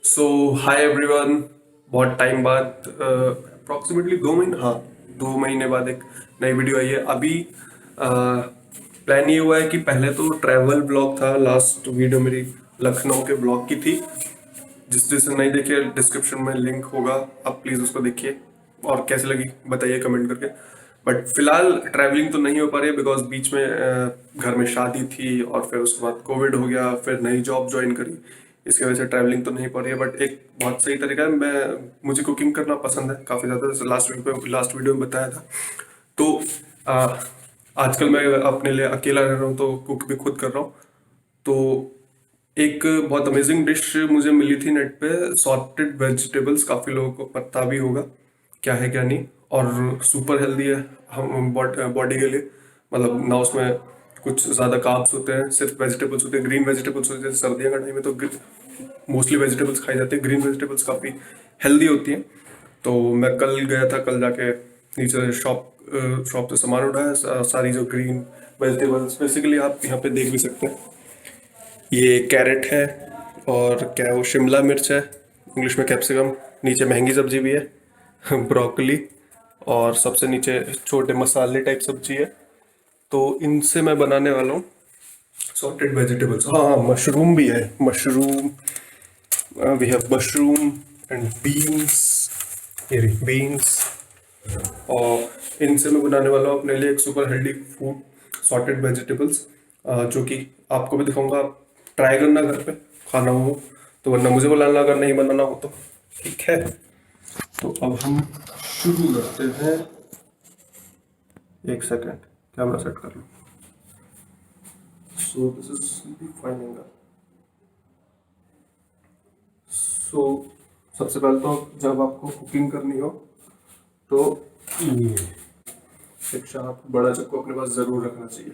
सो hi everyone. बहुत time बाद approximately 2 महीने, हाँ, 2 महीने बाद एक नई वीडियो आई है। अभी प्लान ये हुआ है कि पहले तो ट्रैवल ब्लॉग था, लास्ट वीडियो मेरी लखनऊ के ब्लॉग की थी। जिसने नहीं देखी डिस्क्रिप्शन में लिंक होगा, आप प्लीज़ उसको देखिए। और कैसी लगी बताइए कमेंट करके। बट फिलहाल ट्रैवलिंग तो नहीं हो पा रही है बिकॉज बीच में घर में शादी थी और फिर उसके बाद कोविड हो गया, फिर नई जॉब ज्वाइन करी। इसकी वजह से ट्रैवलिंग तो नहीं पा रही है। बट एक बहुत सही तरीका है, मुझे कुकिंग करना पसंद है काफ़ी ज़्यादा, जैसे लास्ट वीडियो में बताया था। तो अ, आजकल मैं अपने लिए अकेला रह रहा हूँ तो कुक भी खुद कर रहा हूँ। तो एक बहुत अमेजिंग डिश मुझे मिली थी नेट पे, सॉर्टेड वेजिटेबल्स। काफ़ी लोगों को पता भी होगा क्या है क्या नहीं। और सुपर हेल्दी है हम बॉडी के लिए। मतलब ना उसमें कुछ ज़्यादा कार्ब्स होते हैं, सिर्फ वेजिटेबल्स होते हैं, ग्रीन वेजिटेबल्स होते हैं। सर्दियों का टाइम में तो मोस्टली वेजिटेबल्स खाई जाती है, ग्रीन वेजिटेबल्स काफ़ी हेल्दी होती हैं। तो मैं कल गया था, कल जाके नीचे शॉप से सामान उठाया। सारी जो ग्रीन वेजिटेबल्स बेसिकली आप यहाँ पे देख भी सकते हैं। ये कैरेट है, और क्या है वो, शिमला मिर्च है, इंग्लिश में कैप्सिकम। नीचे महंगी सब्जी भी है ब्रोकली। और सबसे नीचे छोटे मसाले टाइप सब्जी है। तो इनसे मैं बनाने वाला हूँ सॉर्टेड वेजिटेबल्स। हाँ हाँ, मशरूम भी है, mushroom. We have mushroom and beans. ये रही बीन्स। और इनसे मैं बनाने वाला हूँ अपने लिए एक super healthy food, sorted vegetables, जो कि आपको भी दिखाऊंगा। आप ट्राई करना घर पे, खाना हो तो, वरना मुझे बुलाना अगर नहीं बनाना हो तो। ठीक है, तो अब हम शुरू करते हैं। एक सेकेंड, कैमरा सेट कर लो। So this is fine angle. So सबसे पहले तो जब आपको कुकिंग करनी हो तो ये एक शार्प बड़ा चाकू अपने पास जरूर रखना चाहिए।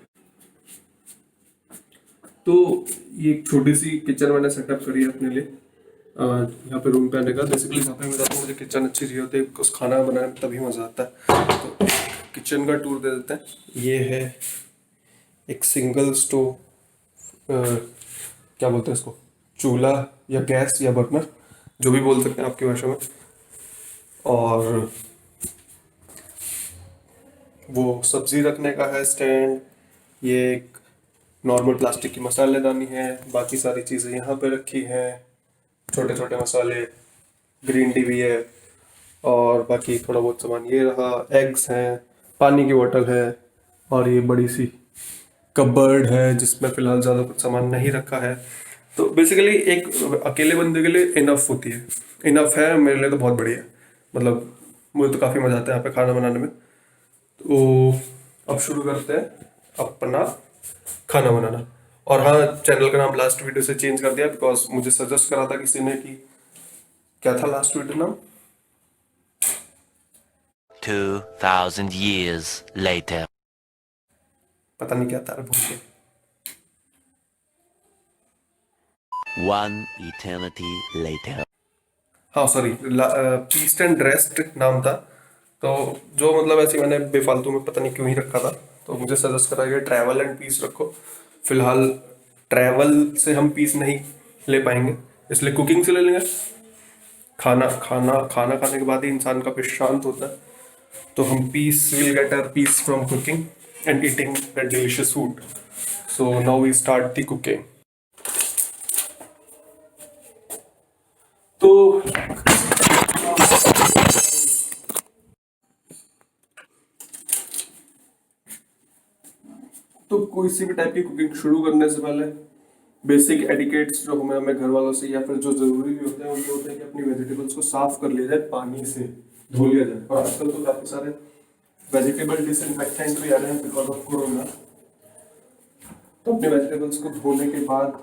तो ये एक छोटी सी किचन मैंने सेटअप करी है अपने लिए, यहाँ पे रूम पे आने का। बेसिकली यहाँ पे मैं जाता हूँ, मुझे किचन अच्छी चाहिए होती है, कुछ खाना बनाने में तभी मज़ा आता है। तो किचन का टूर दे देते हैं। ये है एक सिंगल स्टोव, क्या बोलते हैं इसको, चूल्हा या गैस या बर्नर, जो भी बोल सकते हैं आपकी भाषा में। और वो सब्जी रखने का है स्टैंड। ये एक नॉर्मल प्लास्टिक की मसालेदानी है, बाकी सारी चीज़ें यहाँ पे रखी हैं, छोटे छोटे मसाले। ग्रीन टी भी है, और बाकी थोड़ा बहुत सामान ये रहा। एग्स हैं, पानी की बोतल है, और ये बड़ी सी कबर्ड है जिसमें फिलहाल ज़्यादा कुछ सामान नहीं रखा है। तो बेसिकली एक अकेले बंदे के लिए इनफ होती है, इनफ है। मेरे लिए तो बहुत बढ़िया है। मतलब मुझे तो काफ़ी मज़ा आता है यहाँ पे खाना बनाने में। तो अब शुरू करते हैं अपना खाना बनाना। और हाँ, चैनल का नाम लास्ट वीडियो से चेंज कर दिया बिकॉज मुझे सजेस्ट करा था किसी ने कि, क्या था लास्ट वीडियो नाम? 2,000 years later. पता नहीं क्या था, भूल गया। One eternity later. हाँ सॉरी, पीस एंड रेस्ट नाम था। तो जो मतलब ऐसे मैंने बेफालतू में पता नहीं क्यों ही रखा था। तो मुझे सजेस्ट करा गया ट्रैवल एंड पीस रखो। फिलहाल ट्रैवल से हम पीस नहीं ले पाएंगे, इसलिए कुकिंग से ले लेंगे। खाना खाना खाना खाने के बाद ही इंसान का फिर शांत होता है। तो हम peace will get our peace from cooking and eating that delicious food. So now we start the cooking. तो कोई सी भी टाइप की कुकिंग शुरू करने से पहले बेसिक एटिकेट्स जो हमें हमें घर वालों से या फिर जो जरूरी भी होते हैं, वो ये होता है कि अपनी वेजिटेबल्स को साफ कर लिया जाए, पानी से धो लिया जाए। और आजकल तो काफी सारे वेजिटेबल डिसइंफेक्टेंट भी आ रहे हैं बिकॉज ऑफ कोरोना। तो अपने वेजिटेबल्स को धोने के बाद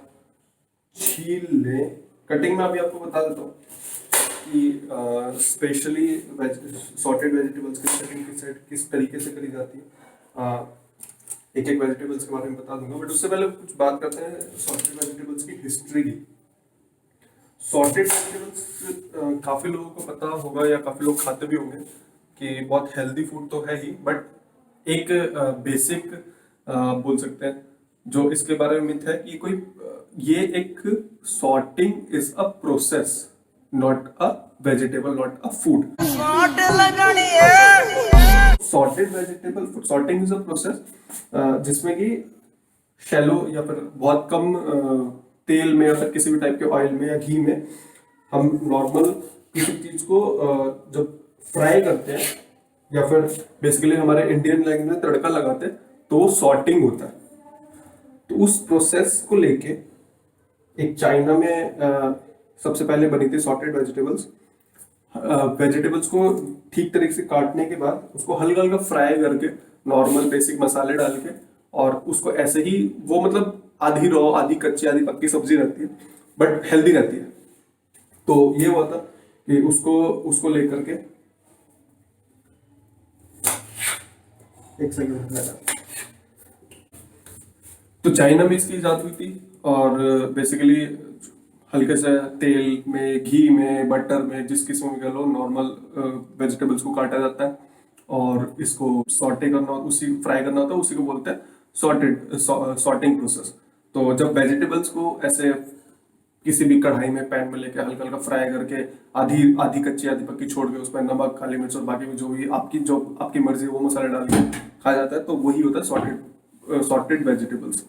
छील लें। कटिंग में अभी आपको बता देता हूँ कि स्पेशली सॉर्टेड वेजिटेबल्स की कटिंग किस तरीके से करी जाती है। एक एक वेजिटेबल्स के बारे में बता दूंगा, बट उससे पहले कुछ बात करते हैं सॉर्टेड वेजिटेबल्स की हिस्ट्री की। सॉर्टेड वेजिटेबल्स काफी लोगों को पता होगा या काफी लोग खाते भी होंगे कि बहुत हेल्दी फूड तो है ही, बट एक बेसिक बोल सकते हैं जो इसके बारे में मिथ है कि कोई ये एक sorting is a process. Not a vegetable, not a food. Sorted vegetable food, sorting is a process जिसमें कि शैलो या फिर बहुत कम तेल में या फिर किसी भी टाइप के ऑयल में या घी में हम नॉर्मल किसी चीज को जब फ्राई करते हैं या फिर बेसिकली हमारे इंडियन लैंग्वेज में तड़का लगाते हैं तो वो सॉर्टिंग होता है। तो उस प्रोसेस को लेके एक चाइना में सबसे पहले बनी थी सॉर्टेड वेजिटेबल्स। वेजिटेबल्स को ठीक तरीके से काटने के बाद उसको हल्का हल्का फ्राई करके नॉर्मल बेसिक मसाले डाल के और उसको ऐसे ही वो मतलब आधी रॉ आधी कच्ची आधी पक्की सब्जी रहती है बट हेल्दी रहती है। तो ये हुआ था कि उसको लेकर के एक सेकंड, तो चाइना में इसकी इजाद हुई थी और बेसिकली हल्के से तेल में, घी में, बटर में, जिस किस्म में कह लो, नॉर्मल वेजिटेबल्स को काटा जाता है और इसको सॉटे करना, उसी फ्राई करना होता है, उसी को बोलते हैं सॉर्टिंग प्रोसेस। तो जब वेजिटेबल्स को ऐसे किसी भी कढ़ाई में, पैन में लेके हल्का हल्का फ्राई करके आधी आधी कच्ची आधी पक्की छोड़ के उसमें नमक, काली मिर्च और बाकी जो भी आपकी मर्जी है वो मसाले डाल के खाया जाता है, तो वही होता है सॉर्टेड वेजिटेबल्स।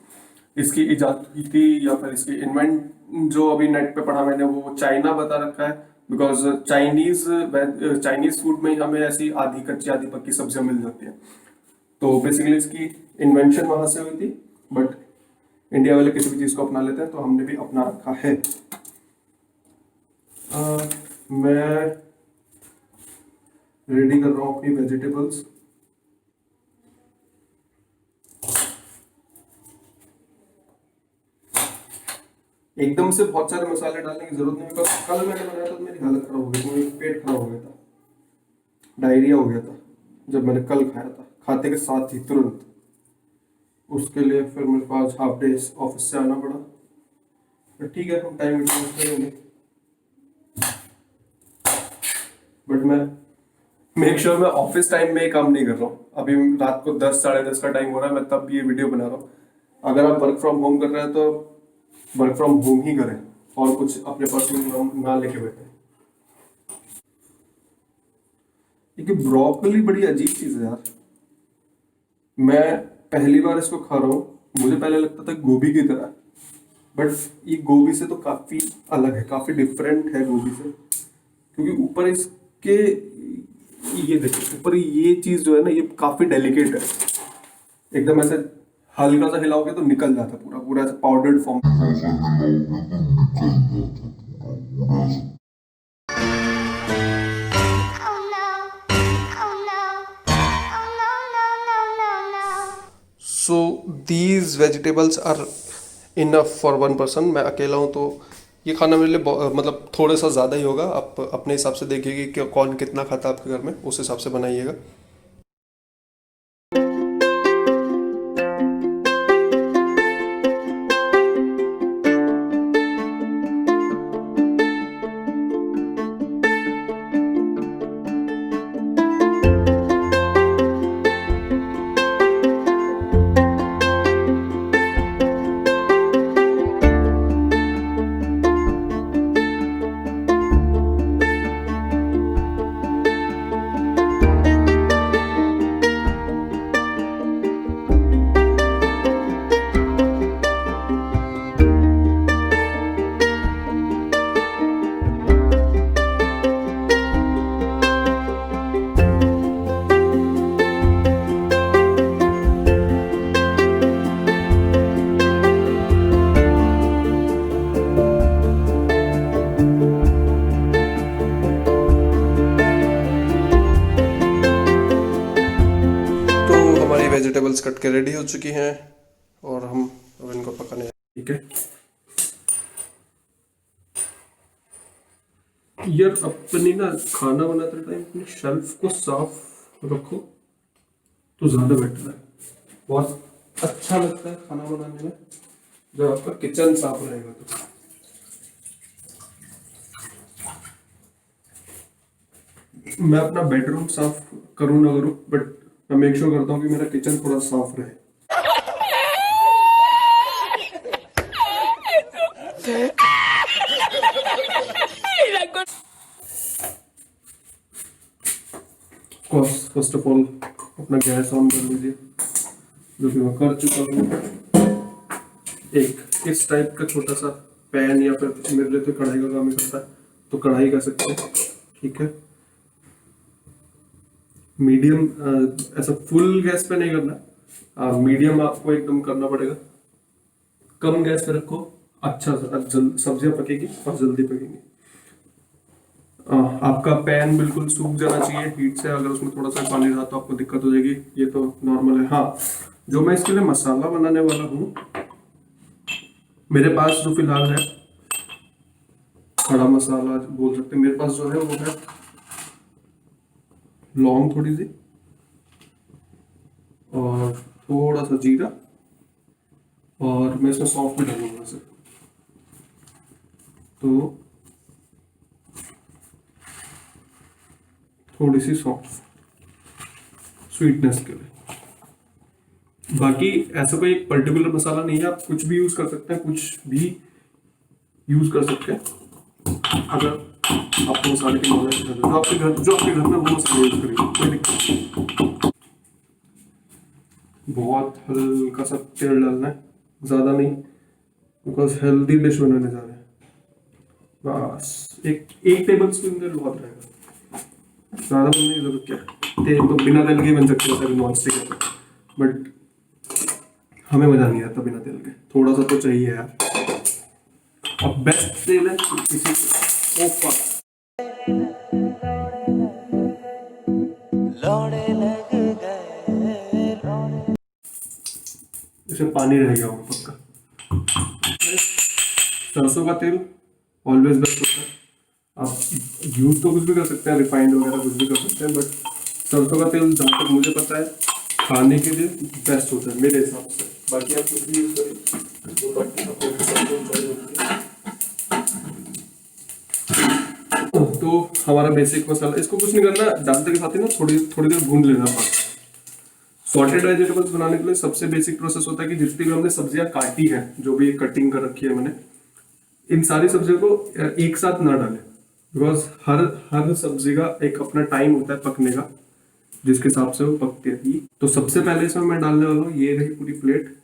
इसकी इजाद की थी या फिर इसकी इन्वेंट जो अभी नेट पे पढ़ा मैंने वो चाइना बता रखा है, बिकॉज चाइनीज फूड में हमें ऐसी आधी कच्ची आधी पक्की सब्जियां मिल जाती हैं। तो बेसिकली इसकी इन्वेंशन वहां से हुई थी, बट इंडिया वाले किसी भी चीज को अपना लेते हैं तो हमने भी अपना रखा है। मैं रेडी कर रहा हूँ अपनी वेजिटेबल्स। एकदम से बहुत सारे मसाले डालने की जरूरत नहीं, बिकॉज कल मैंने बनाया था तो मेरी हालत खराब हो गई थी, मेरा पेट खराब हो गया था, डायरिया हो गया था जब मैंने कल खाया था, खाते के साथ ही तुरंत। उसके लिए फिर मेरे पास हाफ डे ऑफिस से आना पड़ा, पर ठीक है हम टाइम यूटिलाइज करेंगे। बट मैं मेक श्योर मैं ऑफिस टाइम में काम नहीं कर रहा हूँ। अभी रात को 10 साढ़े 10 का टाइम हो रहा है, मैं तब ये वीडियो बना रहा हूँ। अगर आप वर्क फ्रॉम होम कर रहे हैं तो वर्क फ्रॉम होम ही करें और कुछ अपने पर्सनल ना लेके बैठे। देखिए ब्रोकली बड़ी अजीब चीज है यार, मैं पहली बार इसको खा रहा हूँ। मुझे पहले लगता था गोभी की तरह, बट ये गोभी से तो काफी अलग है, काफी डिफरेंट है गोभी से, क्योंकि ऊपर इसके ये देखिए ऊपर ये चीज जो है ना ये काफी डेलिकेट है, एकदम ऐसे हल्का सा हिलाओगे तो निकल जाता पूरा पूरा ऐसा powdered form. So these vegetables are enough for one person. मैं अकेला हूँ तो ये खाना मेरे लिए मतलब थोड़ा सा ज़्यादा ही होगा। आप अपने हिसाब से देखिए कि कौन कितना खाता है आपके घर में, उस हिसाब से बनाइएगा। वेजिटेबल्स कट के रेडी हो चुकी हैं और हम अब इनको पकाने। ठीक है यार, अपनी ना खाना बनाते टाइम अपने शेल्फ को साफ रखो तो ज्यादा बेटर है। बहुत अच्छा लगता है खाना बनाने में जब आपका किचन साफ रहेगा। तो मैं अपना बेडरूम साफ करूँ ना करूँ, बट मैं मेक श्योर करता हूँ कि मेरा किचन थोड़ा साफ रहे। फर्स्ट ऑफ ऑल अपना गैस ऑन कर लीजिए, जो कि मैं कर चुका हूँ। एक इस टाइप का छोटा सा पैन या फिर मेरे लिए तो कढ़ाई का काम ही करता है, तो कढ़ाई कर सकते हैं, ठीक है। मीडियम, ऐसा फुल गैस पे नहीं करना, मीडियम आपको एकदम करना पड़ेगा। कम गैस पे रखो, अच्छा सब्जियां पकेगी और जल्दी पकेगी। आपका पैन बिल्कुल सूख जाना चाहिए हीट से, अगर उसमें थोड़ा सा पानी रहा तो आपको दिक्कत हो जाएगी, ये तो नॉर्मल है। हाँ, जो मैं इसके लिए मसाला बनाने वाला हूँ, मेरे पास जो फिलहाल है, खड़ा मसाला बोल सकते हैं, मेरे पास जो है वो है लौंग थोड़ी सी, और थोड़ा सा जीरा, और मैं इसमें सौंफ भी डालूंगा से, तो थोड़ी सी सौंफ स्वीटनेस के लिए। बाकी ऐसा कोई एक पर्टिकुलर मसाला नहीं है, आप कुछ भी यूज कर सकते हैं, कुछ भी यूज कर सकते हैं। अगर आपको मसाले की नॉलेज है, जो आपके घर में वो मसाले यूज करिए, कोई दिक्कत नहीं। बहुत हल्का सा तेल डालना है, ज्यादा नहीं, बिकॉज हेल्दी डिश बनाने जा रहे हैं। बस एक टेबल स्पून तेल बहुत रहेगा, ज्यादा बनने की जरूरत क्या है। तेल तो बिना तेल के ही बन सकते हैं सभी नॉन स्टिक है, बट हमें मजा नहीं आता बिना तेल के, थोड़ा सा तो चाहिए यार। अब बेस्ट तेल है किसी ओपा, इसमें पानी रह गया होगा पक्का। सरसों का तेल ऑलवेज बेस्ट होता है। आप यूज तो कुछ भी कर सकते हैं, रिफाइंड वगैरह कुछ भी कर सकते हैं, बट सरसों का तेल जहाँ तक मुझे पता है खाने के लिए बेस्ट होता है मेरे हिसाब से। बाकी आप कुछ भी यूज करें। तो हमारा बेसिक मसाला, इसको कुछ नहीं करना, डालते के साथ ही ना थोड़ी देर भून लेना। सॉर्टेड वेजिटेबल्स बनाने के लिए सबसे बेसिक प्रोसेस होता है कि जितनी भी हमने सब्जियां काटी है, जो भी कटिंग कर रखी है मैंने, इन सारी सब्जियों को एक साथ ना डालें, बिकॉज हर सब्जी का एक अपना टाइम होता है पकने का, जिसके हिसाब से वो पकती है। तो सबसे पहले इसमें मैं डालने वाला हूँ, ये रही पूरी प्लेट,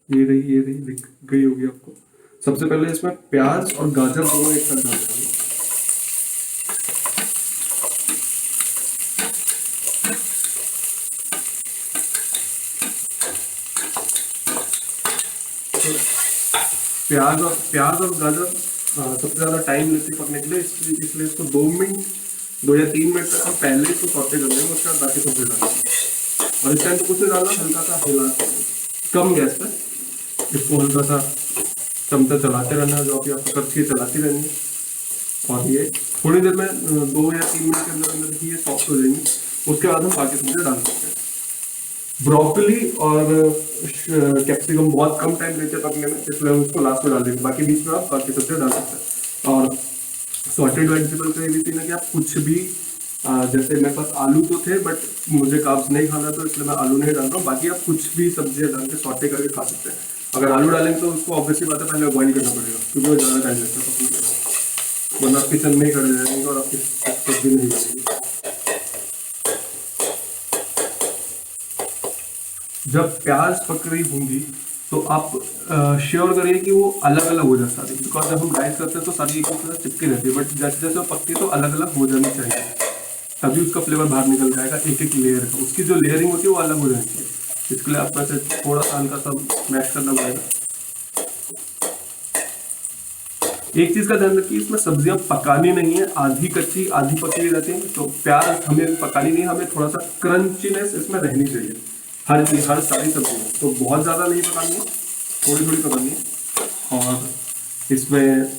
ये रही दिख गई होगी आपको। सबसे पहले इसमें प्याज और गाजर दोनों एक साथ डालने वाला हूँ। प्याज और गाजर सबसे ज्यादा टाइम लेते पकने के लिए, इसलिए इसको 2 या 3 मिनट तक हम पहले इसको सौते कर देंगे, उसके बाद बाकी सब्जी डालेंगे। और इस टाइम तो कुछ नहीं डालना, हल्का सा हिला कम गैस पे इसको हल्का सा चमचा चलाते रहना है, जो अभी आपको कच्ची चलाती रहनी है। और ये थोड़ी देर में 2 या 3 मिनट के अंदर अंदर ही ये सॉफ्ट हो जाएंगी, उसके बाद हम बाकी सब्जी डाल सकते हैं। ब्रोकली और कैप्सिकम बहुत कम टाइम लेते हैं पकने में, इसलिए हम उसको लास्ट में डाल देंगे, बाकी बीच में आप बाकी सब्जियां डाल सकते हैं। और सॉर्टेड वेजिटेबल का ये भी सीन है कि आप कुछ भी, जैसे मेरे पास आलू तो थे बट मुझे कार्ब्स नहीं खाना, तो इसलिए मैं आलू नहीं डाल रहा हूँ। बाकी आप कुछ भी सब्जियां डाल के सॉटे करके खा सकते हैं। अगर आलू डालेंगे तो उसको ऑब्वियसली बात है पहले बॉइल करना पड़ेगा, क्योंकि वो ज़्यादा टाइम लगता है पकने में, वरना आप किचन में ही खड़े रहेंगे और आपकी सब्जी नहीं बनेगी। जब प्याज पक रही होंगी तो आप श्योर करिए कि वो अलग अलग हो जाए सारी, बिकॉज जब हम राइस करते हैं तो सारी एक दूसरे से चिपकी रहती है, बट जैसे जैसे वो पकती है तो अलग अलग हो जानी चाहिए, तभी उसका फ्लेवर बाहर निकल जाएगा। एक लेयर का, उसकी जो लेयरिंग होती है वो अलग हो जानी चाहिए, इसके लिए आपको ऐसे थोड़ा सा हल्का सा मैश करना पड़ेगा। एक चीज का ध्यान रखिए, इसमें सब्जियां पकानी नहीं है, आधी कच्ची आधी पकी हुई रहती है, तो प्याज हमें पकानी नहीं, हमें थोड़ा सा क्रंचीनेस इसमें रहनी चाहिए हर सारी सब्जी में। तो बहुत ज़्यादा नहीं पकानी है, थोड़ी थोड़ी पकानी है। और इसमें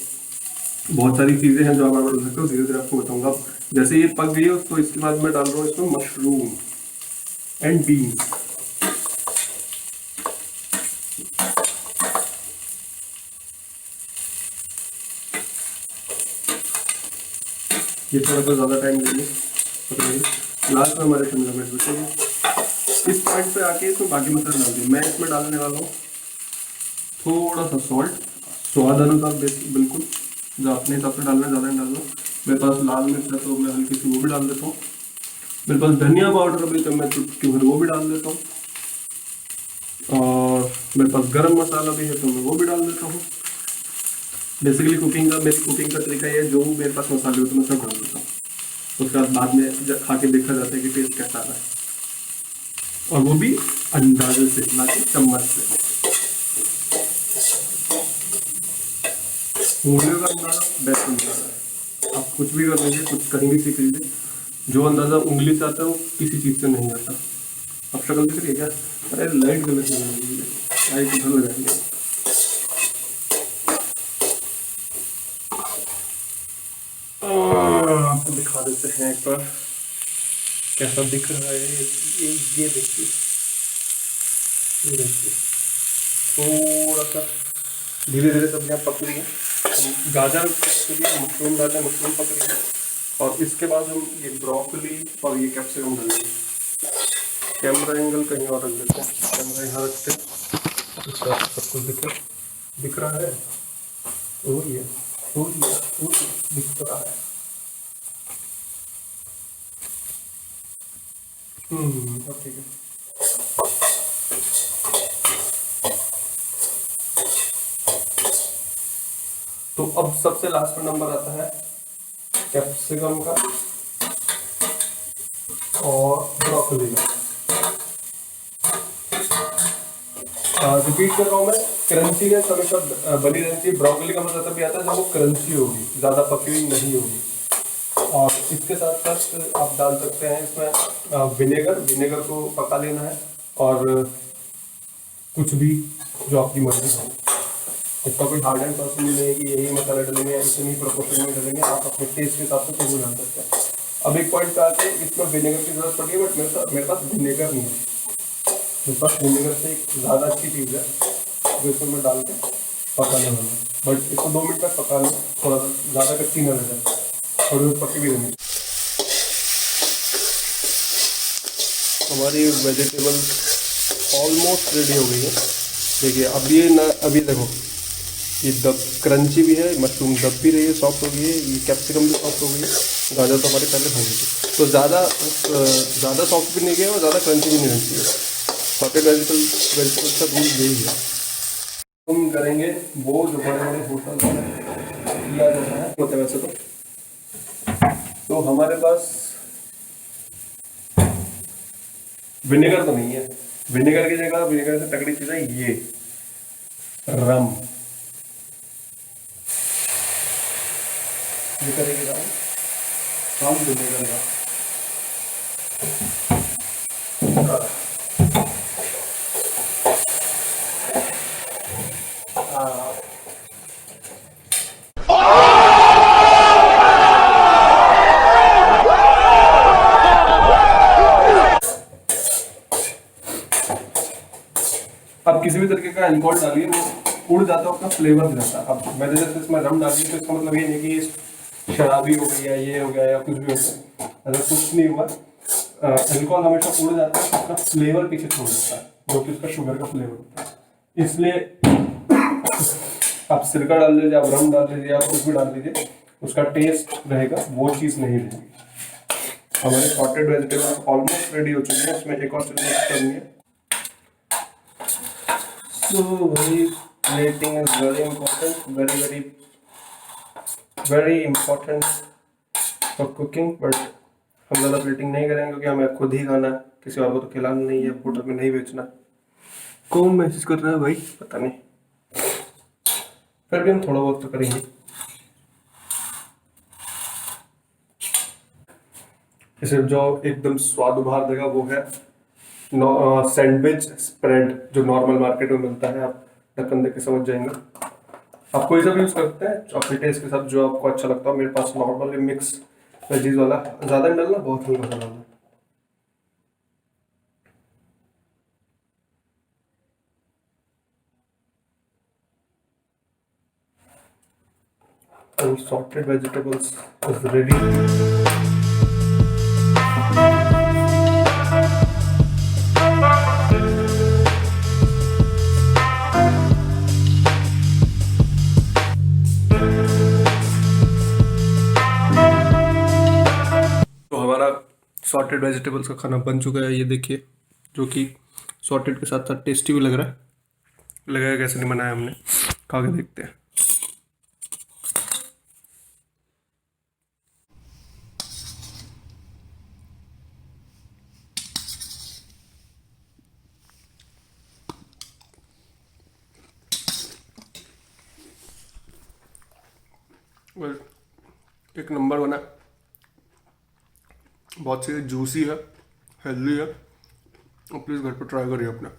बहुत सारी चीज़ें हैं जो आप डाल सकते हो, धीरे धीरे आपको बताऊंगा। जैसे ये पक गई है तो इसके बाद मैं डाल रहा हूँ इसमें मशरूम एंड बीन्स। ये थोड़ा सा ज़्यादा टाइम लेंगे पकड़ेंगे। लास्ट में हमारे शिमला मिर्च बचेंगे। इस पॉइंट पे आके इसमें बाकी मसाले डाल दिए। मैं इसमें डालने वाला हूँ थोड़ा सा सॉल्ट, स्वाद अनुसार बिल्कुल, जो अपने हिसाब से डालना, ज़्यादा नहीं डालना। मेरे पास लाल मिर्च है तो मैं हल्की सी वो भी डाल देता हूँ। मेरे पास धनिया पाउडर अभी तो मैं चुटकी भर वो भी डाल देता हूँ, और मेरे पास गरम मसाला भी है तो मैं वो भी डाल देता हूँ। बेसिकली मेरी कुकिंग का तरीका ये है, जो मेरे पास मसाले होते हैं मैं सब डाल देता हूँ। उसके बाद में जब खा के देखा जाता है कि टेस्ट कैसा आ रहा है, और वो भी अंदाजे से, ना कि चम्मच से। उंगलियों का अंदाजा बेस्ट अंदाजा है। आप कुछ भी कर लीजिए, कुछ कहीं भी सीख लीजिए, जो अंदाजा उंगली से आता है वो किसी चीज़ से नहीं आता। अब शक्ल दिख रही है क्या? अरे लाइट गलत नहीं लगी है, लाइट उधर लगाएंगे। आपको दिखा देते हैं एक बार कैसा दिख रहा है। ये देखिए, ये देखिए, थोड़ा सा धीरे धीरे सब्जियाँ पक रही है। गाजर के लिए मशरूम डालें, मशरूम पक रही है, और इसके बाद हम ये ब्रोकली और ये कैप्सिकम डालेंगे। कैमरा एंगल कहीं और रख देते हैं, कैमरा यहाँ रखते हैं, इसका सब कुछ दिख रहा है। वो ही है, वो ही है, वो ही है, दिख तो रहा है। अब ठीक है। तो अब सबसे लास्ट में नंबर आता है कैप्सिकम का और ब्रोकली का। रिपीट कर रहा हूँ मैं, क्रंचीनेस हमेशा बनी रहनी चाहिए। ब्रोकली का मतलब तभी आता है जब वो क्रंची होगी, ज़्यादा पकी हुई नहीं होगी। और इसके साथ साथ आप डाल सकते हैं इसमें विनेगर को पका लेना है, और कुछ भी जो आपकी मर्जी हो। इसका कोई हार्ड एंड फास्ट नहीं है कि यही मसाला डालेंगे या इतनी प्रोपोर्शन में डालेंगे, आप अपने टेस्ट के हिसाब से कुछ भी डाल सकते हैं। अब एक पॉइंट पे आके इसमें विनेगर की जरूरत पड़ी है, बट मेरे पास विनेगर नहीं है। मेरे पास विनेगर से एक ज़्यादा अच्छी चीज़ है जो इसमें मैं डाल के पकाने वाला हूँ। बट इसको 2 मिनट तक पका लो, थोड़ा सा ज़्यादा कच्ची ना रह जाए, थोड़ी बहुत पकी भी रहनी। हमारी वेजिटेबल ऑलमोस्ट रेडी हो गई है। देखिए अब ये ना, अभी देखो ये दब क्रंची भी है, मशरूम दब भी रही है, सॉफ्ट हो गई है, ये कैप्सिकम भी सॉफ्ट हो गई है, गाजर तो हमारे पहले हो गई थी। तो ज़्यादा सॉफ्ट भी नहीं गया और ज़्यादा क्रंची भी नहीं रहनी चाहिए। सॉकेट वेजिटेबल का रूल यही है। हम करेंगे वो जो बड़े बड़े होटल में किया जाता है, होता है वैसे तो हमारे पास विनेगर तो नहीं है। विनेगर की जगह, विनेगर से तगड़ी चीज़ है ये रम। ये करेंगे हम विनेगर का। अब किसी भी तरीके का अल्कोहल डालिए, वो उड़ जाता है, अपना फ्लेवर दे जाता है। अब मैंने जैसे इसमें रम डाली तो इसका मतलब ये नहीं कि शराबी हो गई या ये हो गया या कुछ भी हो गया, अगर कुछ नहीं हुआ। अल्कोहल हमेशा उड़ जाता है, उसका फ्लेवर पीछे छोड़ देता है, जो कि उसका शुगर का फ्लेवर होता है। इसलिए आप सिरका डाल लीजिए, आप रम डाल लीजिए, आप कुछ भी डाल लीजिए, उसका टेस्ट रहेगा, वो चीज़ नहीं रहेगी। हमारे सॉर्टेड वेजिटेबल्स ऑलमोस्ट रेडी हो चुके हैं। इसमें एक और चीज़ करनी है। So plating is very important, very important for cooking, but हम ज़्यादा प्लेटिंग नहीं करेंगे क्योंकि हमें खुद ही खाना है, किसी और को तो खिलाना नहीं है, होटल में नहीं बेचना। कौन मैसेज कर रहा है भाई, पता नहीं, फिर भी हम थोड़ा बहुत तो करेंगे। इसे जो एकदम स्वाद उभार देगा वो है सैंडविच स्प्रेड, जो नॉर्मल मार्केट में मिलता है। आप ढक्कन देख के समझ जाएंगे। आप कोई सा भी यूज़ करते हैं चॉकलेट के साथ, जो आपको अच्छा लगता है। मेरे पास नॉर्मली मिक्स वेजीज वाला, ज़्यादा नहीं डालना, बहुत हल्का सा डालना। And sorted vegetables is ready. Sorted vegetables का खाना बन चुका है, ये देखिए, जो कि सॉर्टेड के साथ साथ टेस्टी भी लग रहा है। लगेगा कैसे नहीं बनाया हमने, खा के देखते हैं। वेल, एक नंबर बना, बहुत सी जूसी है, हेल्दी है, और प्लीज़ घर पर ट्राई करिए अपना।